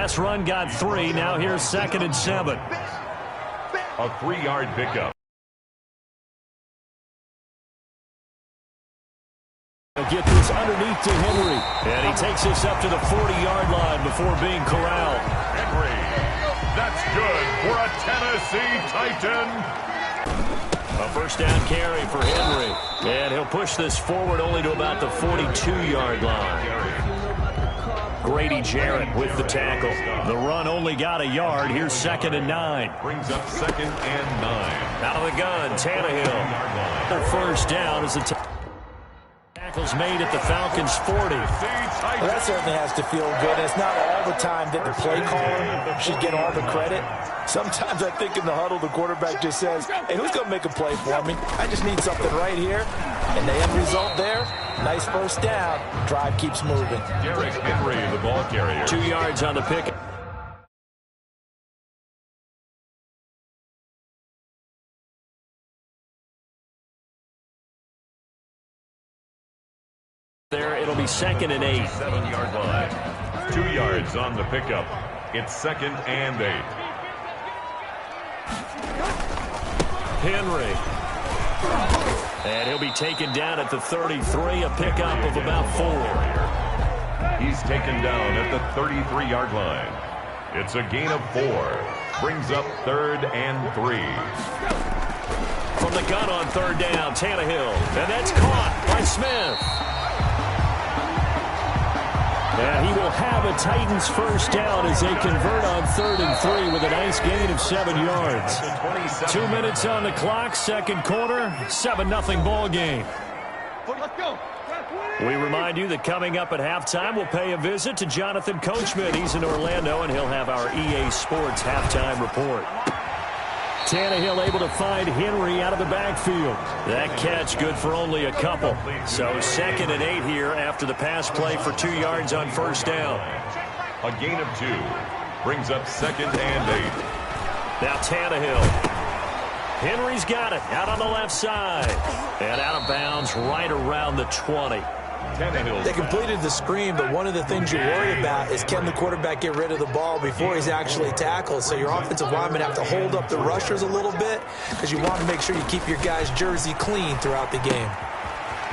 Last run got 3. Now here's 2nd and 7. A 3-yard pickup. He'll get this underneath to Henry. And he takes this up to the 40-yard line before being corralled. Henry. That's good for a Tennessee Titan. A first down carry for Henry. And he'll push this forward only to about the 42-yard line. Grady Jarrett with the tackle. The run only got a yard. Here's 2nd and 9. Brings up 2nd and 9. Out of the gun, Tannehill. Their first down is the tackles made at the Falcons' 40. Well, that certainly has to feel good. It's not all the time that the play caller should get all the credit. Sometimes I think in the huddle, the quarterback just says, hey, who's going to make a play for me? I just need something right here. And the end result there, nice first down. Drive keeps moving. Derrick Henry, the ball carrier. 2 yards on the pick. There, it'll be 2nd and 8. 7-yard line. 2 yards on the pickup. It's 2nd and 8. Henry. And he'll be taken down at the 33, a pickup of about 4. He's taken down at the 33-yard line. It's a gain of 4. Brings up 3rd and 3. From the gun on 3rd down, Tannehill. And that's caught by Smith. And he will have a Titans first down as they convert on 3rd and 3 with a nice gain of 7 yards. 2 minutes on the clock, 2nd quarter, 7-0 ball game. We remind you that coming up at halftime, we'll pay a visit to Jonathan Coachman. He's in Orlando, and he'll have our EA Sports halftime report. Tannehill able to find Henry out of the backfield. That catch good for only a couple. So 2nd and 8 here after the pass play for 2 yards on first down. A gain of 2. Brings up 2nd and 8. Now Tannehill. Henry's got it out on the left side. And out of bounds right around the 20. They completed the screen, but one of the things you're worried about is can the quarterback get rid of the ball before he's actually tackled. So your offensive linemen have to hold up the rushers a little bit because you want to make sure you keep your guy's jersey clean throughout the game.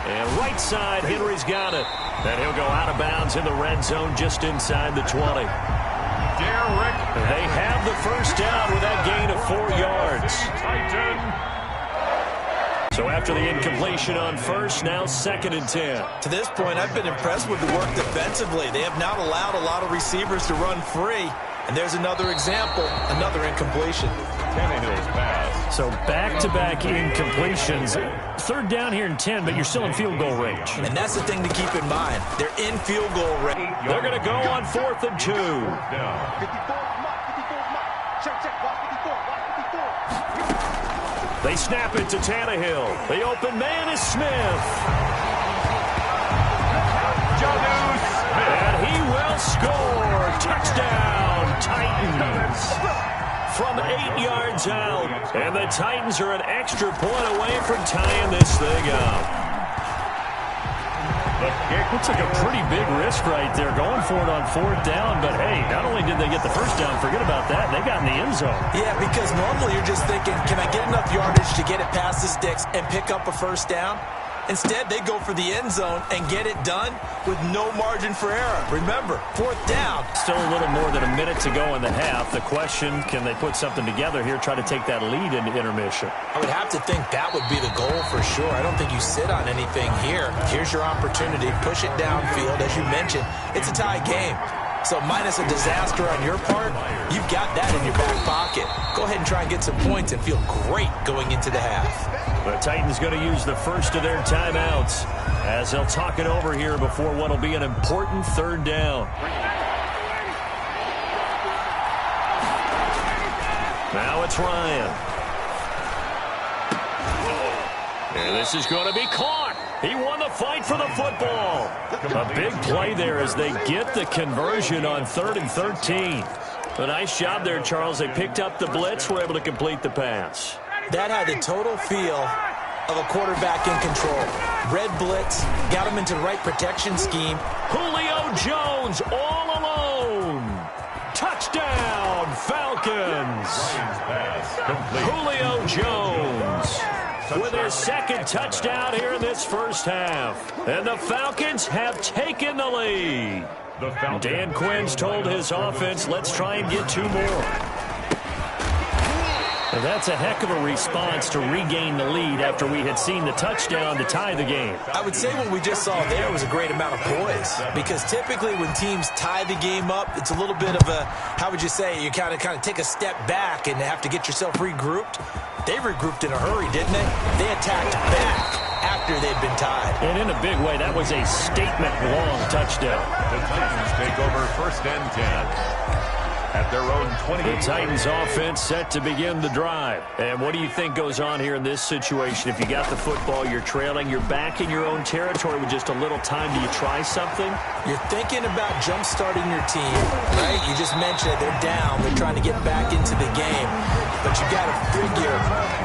And right side, Henry's got it. And he'll go out of bounds in the red zone just inside the 20. Derrick. They have the first down with that gain of 4 yards. Titan. So after the incompletion on first, now 2nd and 10. To this point, I've been impressed with the work defensively. They have not allowed a lot of receivers to run free. And there's another example, another incompletion. Tannehill's pass. So back-to-back incompletions. 3rd down here and 10, but you're still in field goal range. And that's the thing to keep in mind. They're in field goal range. They're going to go on 4th and 2. They snap it to Tannehill. The open man is Smith. And he will score. Touchdown, Titans. From 8 yards out. And the Titans are an extra point away from tying this thing up. Looks like a pretty big risk right there, going for it on 4th down. But, hey, not only did they get the first down, forget about that, they got in the end zone. Yeah, because normally you're just thinking, can I get enough yardage to get it past the sticks and pick up a first down? Instead, they go for the end zone and get it done with no margin for error. Remember, 4th down. Still a little more than a minute to go in the half. The question, can they put something together here, try to take that lead into intermission? I would have to think that would be the goal for sure. I don't think you sit on anything here. Here's your opportunity. Push it downfield. As you mentioned, it's a tie game. So minus a disaster on your part, you've got that in your back pocket. Go ahead and try and get some points and feel great going into the half. The Titans going to use the first of their timeouts as they'll talk it over here before what will be an important 3rd down. Now it's Ryan. And this is going to be caught. He won the fight for the football. A big play there as they get the conversion on 3rd and 13. A nice job there, Charles. They picked up the blitz, were able to complete the pass. That had the total feel of a quarterback in control. Red blitz, got him into the right protection scheme. Julio Jones all alone. Touchdown, Falcons! Julio Jones with his second touchdown here in this first half. And the Falcons have taken the lead. Dan Quinn's told his offense, let's try and get 2 more. And that's a heck of a response to regain the lead after we had seen the touchdown to tie the game. I would say what we just saw there was a great amount of poise, because typically when teams tie the game up, it's a little bit of a, how would you say, you kind of take a step back and have to get yourself regrouped. They regrouped in a hurry, didn't they? They attacked back after they'd been tied. And in a big way, that was a statement-long touchdown. The Titans take over 1st and 10. At their own 20. The Titans offense set to begin the drive. And what do you think goes on here in this situation? If you got the football, you're trailing, you're back in your own territory with just a little time. Do you try something? You're thinking about jump-starting your team, right? You just mentioned it. They're down. They're trying to get back into the game. But you got to figure,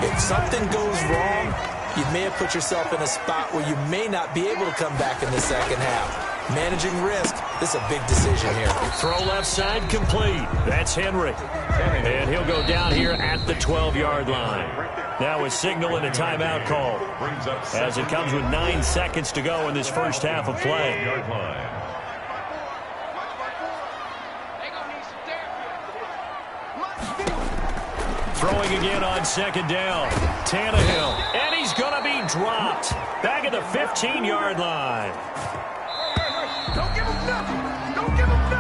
if something goes wrong, you may have put yourself in a spot where you may not be able to come back in the second half. Managing risk, this is a big decision here. Throw left side complete. That's Henry. And he'll go down here at the 12-yard line. Now a signal and a timeout call as it comes with 9 seconds to go in this first half of play. Throwing again on 2nd down. Tannehill. And he's going to be dropped. Back at the 15-yard line.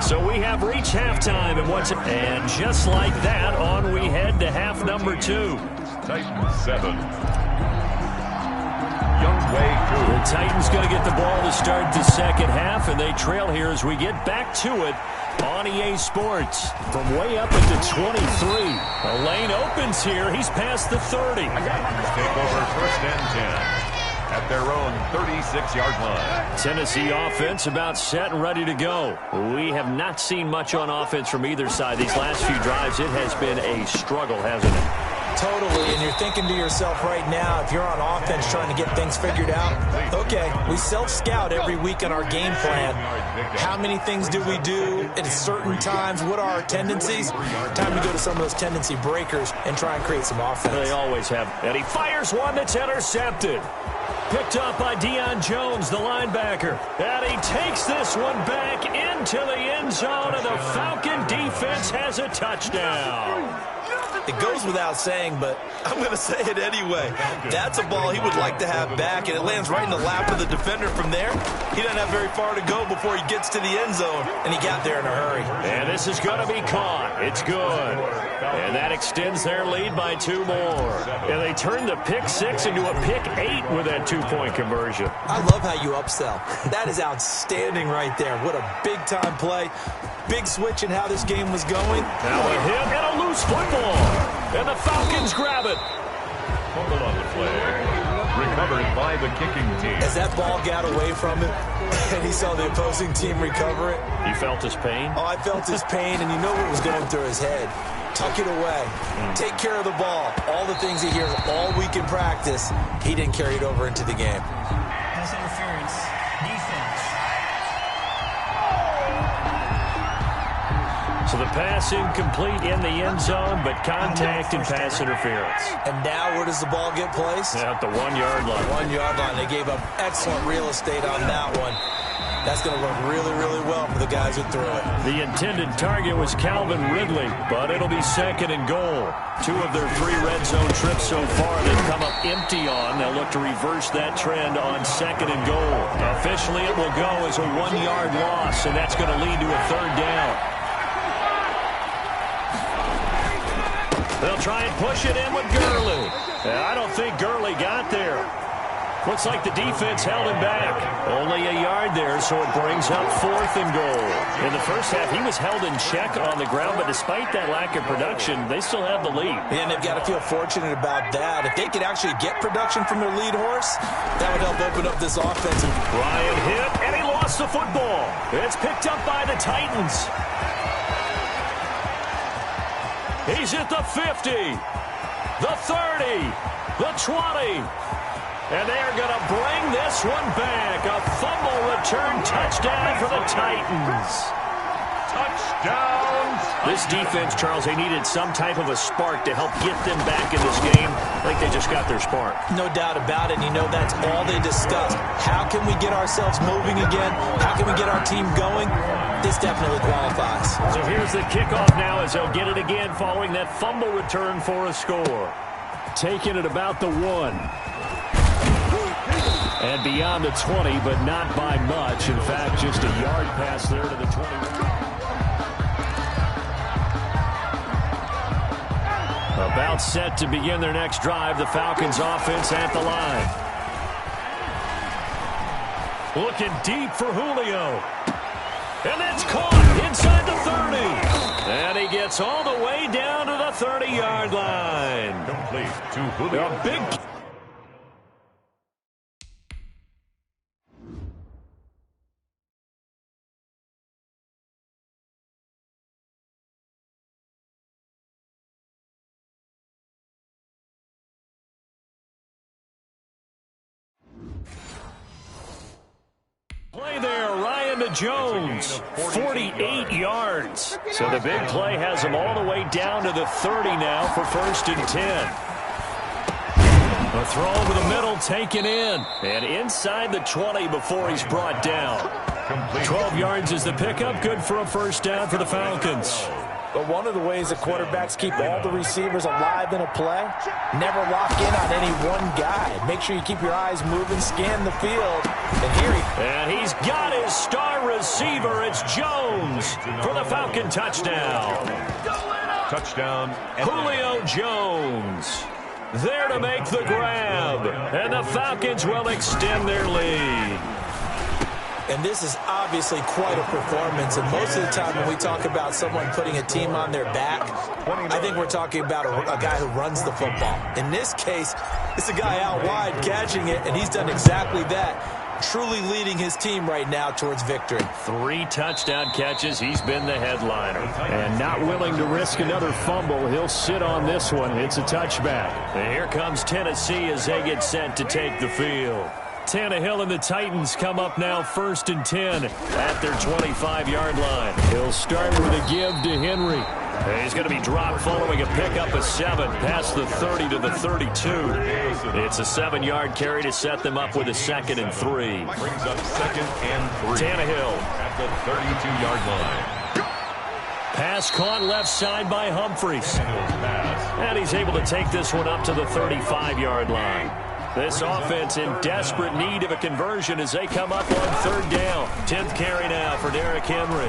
So we have reached halftime, and just like that, on we head to half number 2. Titans 7. Youngway 2. The Titans going to get the ball to start the second half, and they trail here as we get back to it on EA Sports. From way up at the 23. A lane opens here. He's past the 30. Titans take over 1st and 10. At their own 36-yard line. Tennessee offense about set and ready to go. We have not seen much on offense from either side these last few drives. It has been a struggle, hasn't it? Totally, and you're thinking to yourself right now, if you're on offense trying to get things figured out, okay, we self-scout every week on our game plan. How many things do we do at certain times? What are our tendencies? Time to go to some of those tendency breakers and try and create some offense. They always have. And he fires one that's intercepted. Picked up by Deion Jones, the linebacker. And he takes this one back into the end zone, and the Falcon defense has a touchdown. It goes without saying, but I'm going to say it anyway. That's a ball he would like to have back, and it lands right in the lap of the defender from there. He doesn't have very far to go before he gets to the end zone, and he got there in a hurry. And this is going to be caught. It's good. And that extends their lead by 2 more. And they turn the pick 6 into a pick 8 with that 2-point conversion. I love how you upsell. That is outstanding right there. What a big-time play. Big switch in how this game was going. Now a hit and a loose football. And the Falcons grab it. Fumble on the play. Recovered by the kicking team. As that ball got away from him, and he saw the opposing team recover it. You felt his pain? Oh, I felt his pain, and you know what was going through his head. Tuck it away. Take care of the ball. All the things he hears all week in practice, he didn't carry it over into the game. Pass interference. Defense. So the pass incomplete in the end zone, but contact and pass interference. And now where does the ball get placed? At the 1-yard line. 1-yard line. They gave up excellent real estate on that one. That's going to work really, really well for the guys who threw it. The intended target was Calvin Ridley, but it'll be 2nd and goal. 2 of their 3 red zone trips so far they've come up empty on. They'll look to reverse that trend on 2nd and goal. Officially, it will go as a 1-yard loss, and that's going to lead to a 3rd down. They'll try and push it in with Gurley. I don't think Gurley got there. Looks like the defense held him back. Only a yard there, so it brings up 4th and goal. In the first half, he was held in check on the ground, but despite that lack of production, they still have the lead. And they've got to feel fortunate about that. If they could actually get production from their lead horse, that would help open up this offense. Ryan hit, and he lost the football. It's picked up by the Titans. He's at the 50, the 30, the 20. And they are going to bring this one back. A fumble return touchdown for the Titans. Touchdown. This defense, Charles, they needed some type of a spark to help get them back in this game. I think they just got their spark. No doubt about it. You know, that's all they discussed. How can we get ourselves moving again? How can we get our team going? This definitely qualifies. So here's the kickoff now as they'll get it again following that fumble return for a score. Taking it about the 1. And beyond the 20, but not by much. In fact, just a yard pass there to the 21. About set to begin their next drive. The Falcons offense at the line. Looking deep for Julio. And that's caught inside the 30. And he gets all the way down to the 30-yard line. Complete to Julio. A big... Play there, Ryan to Jones, 48 yards. So the big play has him all the way down to the 30 now for 1st and 10. A throw over the middle taken in. And inside the 20 before he's brought down. 12 yards is the pickup, good for a 1st down for the Falcons. But one of the ways that quarterbacks keep all the receivers alive in a play, never lock in on any one guy. Make sure you keep your eyes moving, scan the field. And he's got his star receiver. It's Jones for the Falcon touchdown. Touchdown. Julio Jones there to make the grab. And the Falcons will extend their lead. And this is obviously quite a performance. And most of the time when we talk about someone putting a team on their back, I think we're talking about a guy who runs the football. In this case, it's a guy out wide catching it, and he's done exactly that, truly leading his team right now towards victory. 3 touchdown catches. He's been the headliner. And not willing to risk another fumble. He'll sit on this one. It's a touchback. And here comes Tennessee as they get set to take the field. Tannehill and the Titans come up now 1st and 10 at their 25-yard line. He'll start with a give to Henry. He's going to be dropped following a pickup of 7 past the 30 to the 32. It's a 7-yard carry to set them up with a 2nd and 3. Brings up 2nd and 3. Tannehill at the 32-yard line. Pass caught left side by Humphries. And he's able to take this one up to the 35-yard line. This offense in desperate need of a conversion as they come up on 3rd down. 10th carry now for Derrick Henry.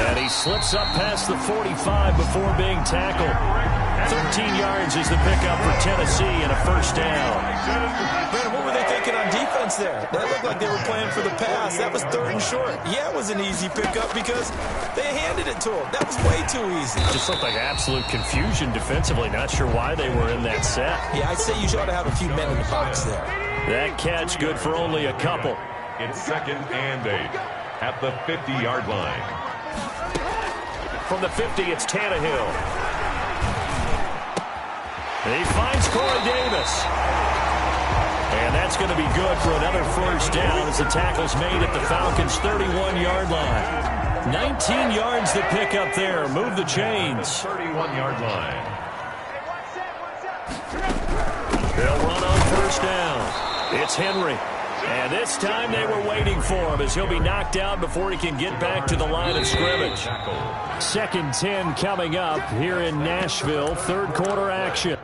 And he slips up past the 45 before being tackled. 13 yards is the pickup for Tennessee and a 1st down. Man, what were they thinking on defense there? That looked like they were playing for the pass. That was 3rd and short. Yeah, it was an easy pickup because they handed it to him. That was way too easy. Just looked like absolute confusion defensively. Not sure why they were in that set. Yeah, I'd say you ought to have a few men in the box there. That catch good for only a couple. It's 2nd and 8 at the 50-yard line. From the 50, it's Tannehill. He finds Corey Davis. And that's going to be good for another 1st down as the tackle's made at the Falcons' 31-yard line. 19 yards to pick up there. Move the chains. 31-yard line. They'll run on 1st down. It's Henry. And this time they were waiting for him as he'll be knocked out before he can get back to the line of scrimmage. 2nd 10 coming up here in Nashville. 3rd quarter action.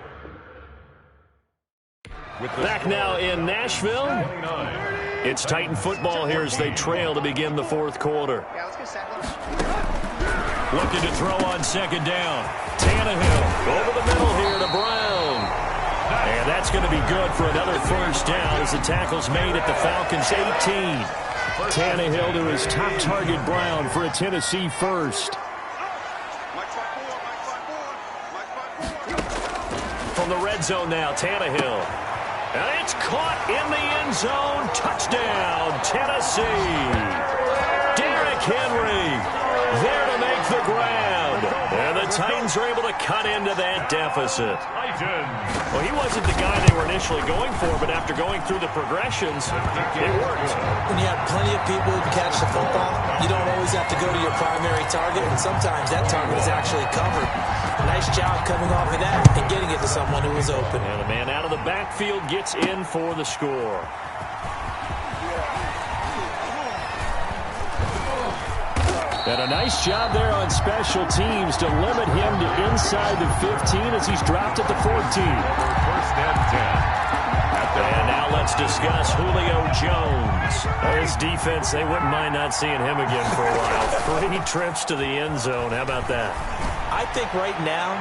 Back now in Nashville. It's Titan football here as they trail to begin the 4th quarter. Looking to throw on 2nd down. Tannehill over the middle here to Brown. And that's going to be good for another 1st down as the tackle's made at the Falcons' 18. Tannehill to his top target, Brown, for a Tennessee 1st. From the red zone now, Tannehill. And it's caught in the end zone. Touchdown, Tennessee. Derrick Henry there to make the grab. And the Titans are able to cut into that deficit. Well, he wasn't the guy they were initially going for, but after going through the progressions, it worked. When you have plenty of people who can catch the football, you don't always have to go to your primary target, and sometimes that target is actually covered. Nice job coming off of that and getting it to someone who was open. And the man out of the backfield gets in for the score. And a nice job there on special teams to limit him to inside the 15 as he's dropped at the 14. First and 10. And now let's discuss Julio Jones. His defense, they wouldn't mind not seeing him again for a while. 3 trips to the end zone. How about that? I think right now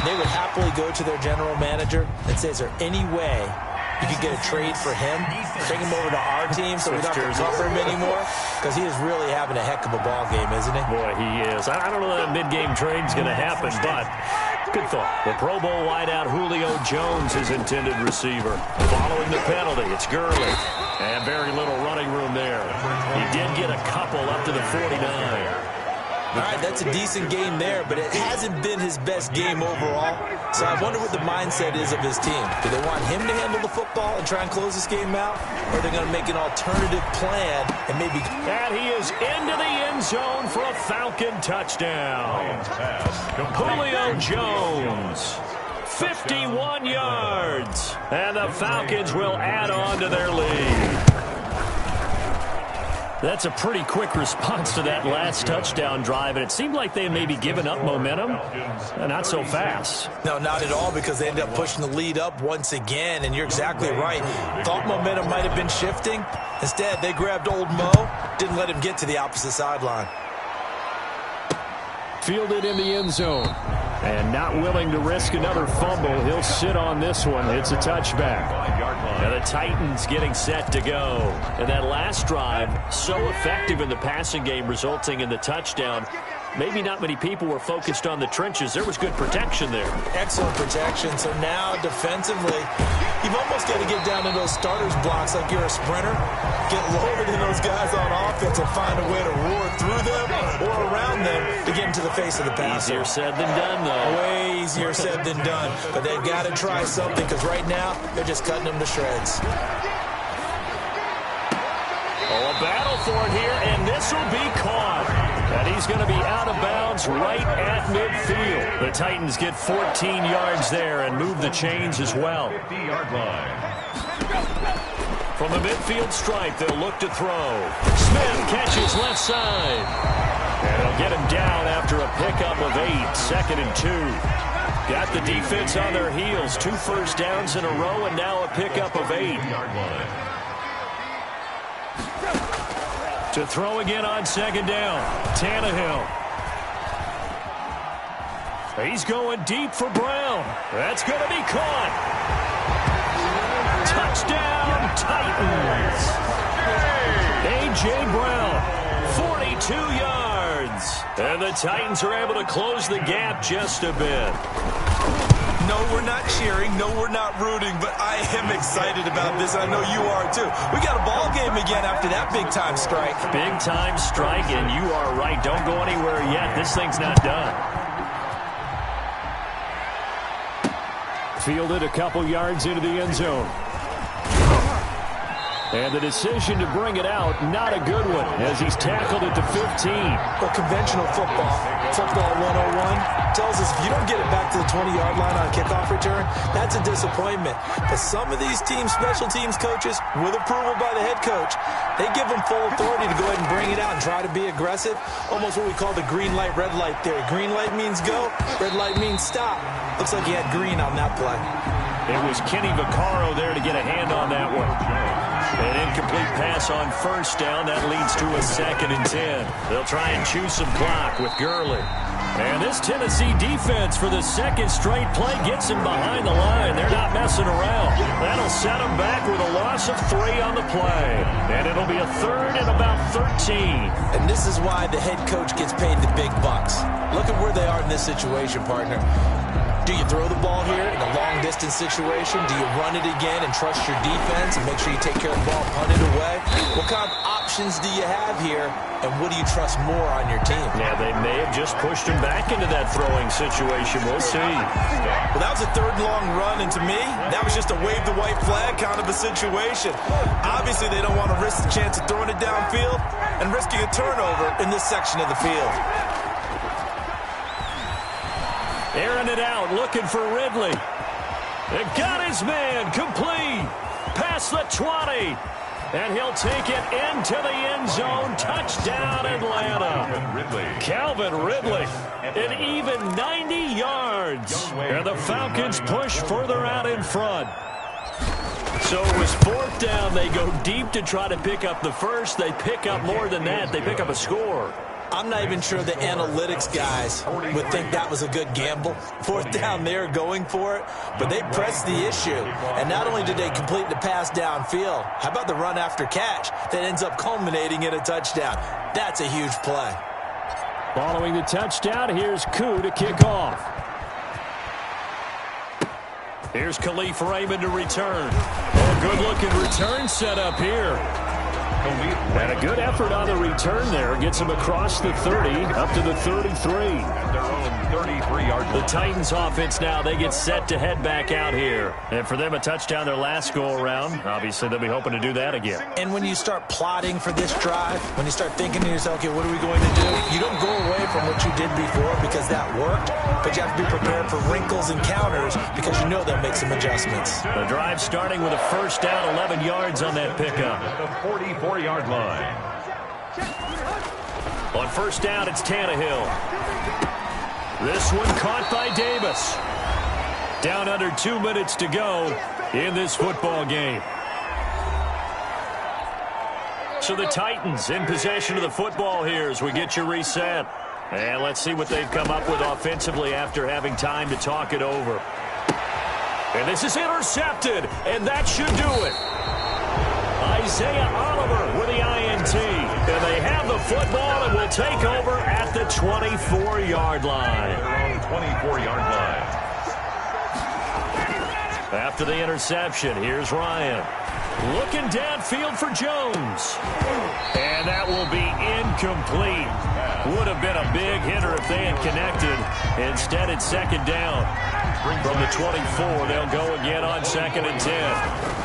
they would happily go to their general manager and say, is there any way you could get a trade for him, bring him over to our team so we don't have to cover him anymore? Because he is really having a heck of a ball game, isn't he? Boy, he is. I don't know that mid-game trade's going to happen, but good thought. The Pro Bowl wideout Julio Jones, his intended receiver. Following the penalty, it's Gurley. And very little running room there. He did get a couple up to the 49. All right, that's a decent game there, but it hasn't been his best game overall. So I wonder what the mindset is of his team. Do they want him to handle the football and try and close this game out? Or are they going to make an alternative plan and maybe... And he is into the end zone for a Falcon touchdown. Julio Jones, 51 yards. And the Falcons will add on to their lead. That's a pretty quick response to that last touchdown drive, and it seemed like they had maybe given up momentum. Not so fast. No, not at all, because they ended up pushing the lead up once again, and you're exactly right. Thought momentum might have been shifting. Instead, they grabbed old Mo, didn't let him get to the opposite sideline. Fielded in the end zone. And not willing to risk another fumble. He'll sit on this one. It's a touchback. And the Titans getting set to go. And that last drive, so effective in the passing game, resulting in the touchdown. Maybe not many people were focused on the trenches. There was good protection there. Excellent protection. So now, defensively, you've almost got to get down in those starters blocks like you're a sprinter. Get loaded in those guys on offense and find a way to roar through them or around them to get into the face of the passer. Easier said than done, though. Way easier said than done. But they've got to try something, because right now, they're just cutting them to shreds. Oh, a battle for it here, and this will be caught. And he's going to be out of bounds right at midfield. The Titans get 14 yards there and move the chains as well. 50-yard line. From the midfield stripe, they'll look to throw. Smith catches left side. And they'll get him down after a pickup of 8, 2nd and 2. Got the defense on their heels. 2 first downs in a row, and now a pickup of 8. To throw again on 2nd down. Tannehill. He's going deep for Brown. That's going to be caught. Touchdown, Titans. A.J. Brown, 42 yards. And the Titans are able to close the gap just a bit. No, we're not cheering. No, we're not rooting. But I am excited about this. I know you are, too. We got a ball game again after that big-time strike. Big-time strike, and you are right. Don't go anywhere yet. This thing's not done. Fielded a couple yards into the end zone. And the decision to bring it out, not a good one, as he's tackled at the 15. Well, conventional football 101, tells us if you don't get it back to the 20-yard line on a kickoff return, that's a disappointment. But some of these teams, special teams coaches, with approval by the head coach, they give them full authority to go ahead and bring it out and try to be aggressive. Almost what we call the green light, red light theory. Green light means go, red light means stop. Looks like he had green on that play. It was Kenny Vaccaro there to get a hand on that one. An incomplete pass on first down. That leads to a 2nd and 10. They'll try and chew some clock with Gurley. And this Tennessee defense for the 2nd straight play gets him behind the line. They're not messing around. That'll set him back with a loss of 3 on the play. And it'll be a 3rd and about 13. And this is why the head coach gets paid the big bucks. Look at where they are in this situation, partner. Do you throw the ball here in a long-distance situation? Do you run it again and trust your defense and make sure you take care of the ball and punt it away? What kind of options do you have here, and what do you trust more on your team? Yeah, they may have just pushed him back into that throwing situation. We'll see. Well, that was a third long run, and to me, that was just a wave the white flag kind of a situation. Obviously, they don't want to risk the chance of throwing it downfield and risking a turnover in this section of the field. Airing it out, looking for Ridley. They got his man, complete. Past the 20. And he'll take it into the end zone. Touchdown, Atlanta. Calvin Ridley, an even 90 yards. And the Falcons push further out in front. So it was fourth down. They go deep to try to pick up the first. They pick up more than that. They pick up a score. I'm not even sure the analytics guys would think that was a good gamble. Fourth down there going for it, but they pressed the issue. And not only did they complete the pass downfield, how about the run after catch that ends up culminating in a touchdown? That's a huge play. Following the touchdown, here's Koo to kick off. Here's Khalif Raymond to return. Oh, good-looking return set up here. And a good effort on the return there. Gets him across the 30, up to the 33. The Titans offense now, they get set to head back out here. And for them, a touchdown their last go-around. Obviously, they'll be hoping to do that again. And when you start plotting for this drive, when you start thinking to yourself, okay, what are we going to do? You don't go away from what you did before because that worked, but you have to be prepared for wrinkles and counters because you know they'll make some adjustments. The drive starting with a first down, 11 yards on that pickup. The 44-yard line. On first down, it's Tannehill. This one caught by Davis. Down under 2 minutes to go in this football game. So the Titans in possession of the football here as we get you reset. And let's see what they've come up with offensively after having time to talk it over. And this is intercepted, and that should do it. Isaiah Oliver with the INT. And they have the football and will take over at the 24-yard line. 24-yard line. After the interception, here's Ryan. Looking downfield for Jones. And that will be incomplete. Would have been a big hitter if they had connected. Instead, it's second down. From the 24, they'll go again on 2nd and 10.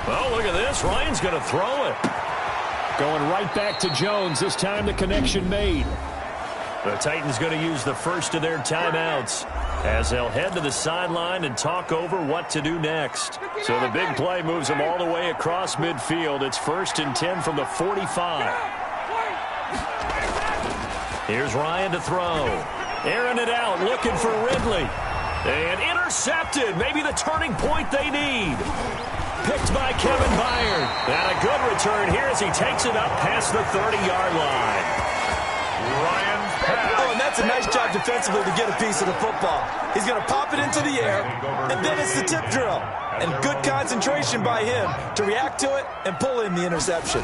Well, look at this. Ryan's going to throw it. Going right back to Jones. This time the connection made. The Titans going to use the first of their timeouts as they'll head to the sideline and talk over what to do next. So the big play moves them all the way across midfield. It's 1st and 10 from the 45. Here's Ryan to throw. Airing it out, looking for Ridley. And intercepted. Maybe the turning point they need. Picked by Kevin Byard. And a good return here as he takes it up past the 30-yard line. Ryan's pass. Oh, and that's a nice job defensively to get a piece of the football. He's going to pop it into the air, and then it's the tip drill. And good concentration by him to react to it and pull in the interception.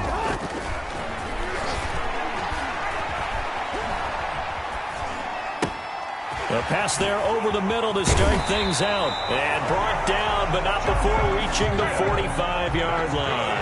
A pass there over the middle to start things out. And brought down, but not before reaching the 45-yard line.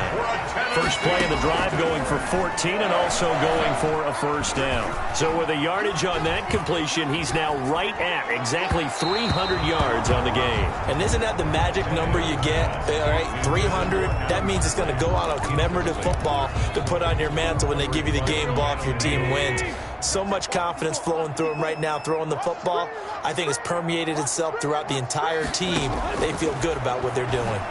First play of the drive going for 14 and also going for a first down. So with a yardage on that completion, he's now right at exactly 300 yards on the game. And isn't that the magic number you get? All right, 300. That means it's going to go on a commemorative football to put on your mantle when they give you the game ball if your team wins. So much confidence flowing through him right now, throwing the football. I think it's permeated itself throughout the entire team. They feel good about what they're doing.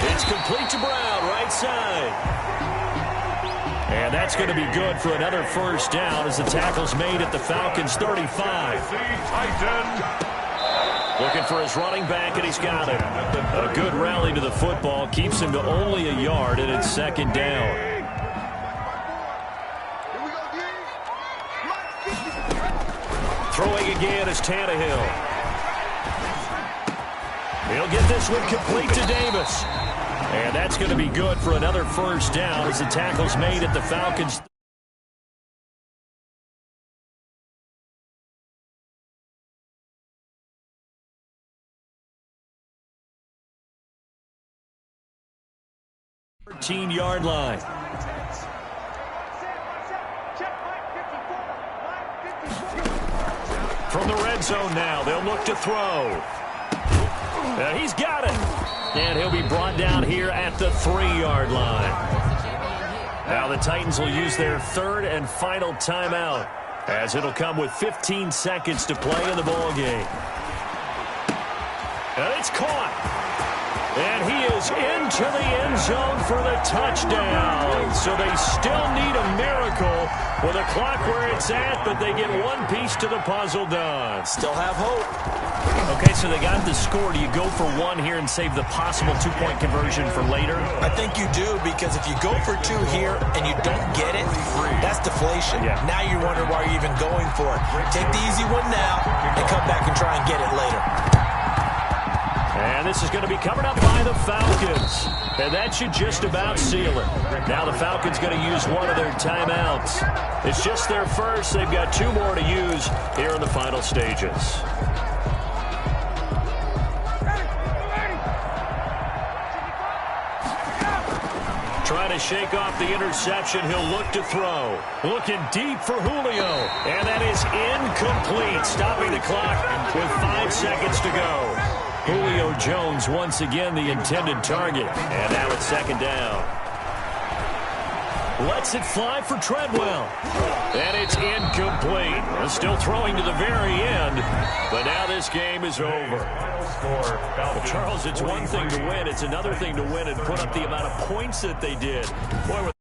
It's complete to Brown, right side. And that's going to be good for another first down as the tackle's made at the Falcons' 35. Looking for his running back, and he's got it. A good rally to the football keeps him to only a yard, and it's second down. Throwing again is Tannehill. He'll get this one complete to Davis. And that's going to be good for another first down as the tackle's made at the Falcons. Yard line. From the red zone now, they'll look to throw. He's got it. And he'll be brought down here at the 3-yard line. Now the Titans will use their third and final timeout, as it'll come with 15 seconds to play in the ball game. And it's caught. And he is into the end zone for the touchdown. So they still need a miracle with a clock where it's at, but they get one piece to the puzzle done. Still have hope. Okay, so they got the score. Do you go for one here and save the possible 2-point conversion for later? I think you do, because if you go for 2 here and you don't get it, that's deflation. Yeah. Now you wonder why you're even going for it. Take the easy one now and come back and try and get it later. And this is going to be covered up by the Falcons. And that should just about seal it. Now the Falcons going to use one of their timeouts. It's just their first. They've got 2 more to use here in the final stages. Trying to shake off the interception. He'll look to throw. Looking deep for Julio. And that is incomplete. Stopping the clock with 5 seconds to go. Julio Jones once again the intended target. And now it's second down. Lets it fly for Treadwell. And it's incomplete. Still throwing to the very end. But now this game is over. Well, Charles, it's one thing to win. It's another thing to win and put up the amount of points that they did. Boy, with